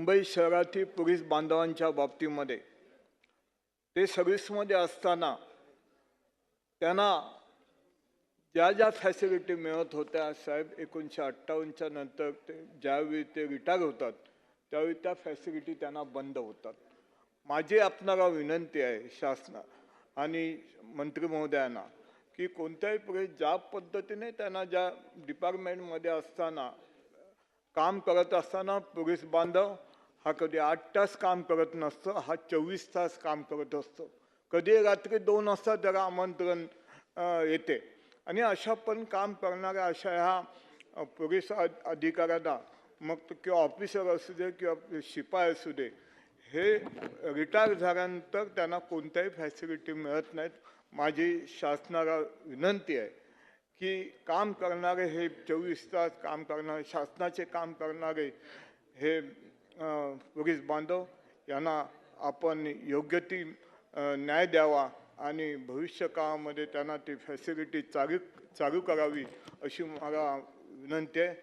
मुंबई शहरातील पोलीस बांधवांच्या बाबतीमध्ये ते सर्व्हिसमध्ये असताना त्यांना ज्या ज्या फॅसिलिटी मिळत होत्या साहेब 1958च्या नंतर ते ज्यावेळी ते रिटायर होतात त्यावेळी त्या फॅसिलिटी त्यांना बंद होतात. माझी आपणाला विनंती आहे शासना आणि मंत्री महोदयांना की कोणत्याही प्रकारे ज्या पद्धतीने त्यांना ज्या डिपार्टमेंटमध्ये असताना काम करत असताना पोलीस बांधव हा कधी 8 तास काम करत नसतो, हा 24 तास काम करत असतो. कधी रात्री 2 वाजता त्याला आमंत्रण येते आणि अशा पण काम करणाऱ्या अशा ह्या पोलीस अधिकाऱ्यांना मग किंवा ऑफिसर असू दे किंवा शिपाई असू दे हे रिटायर झाल्यानंतर त्यांना कोणत्याही फॅसिलिटी मिळत नाहीत. माझी शासनाला विनंती आहे की काम करणारे हे 24 तास काम करणारे शासनाचे काम करणारे हे पोलीस बांधव यांना आपण योग्य ती न्याय द्यावा आणि भविष्य काळामध्ये त्यांना ती फॅसिलिटी चालू करावी अशी मला विनंती आहे.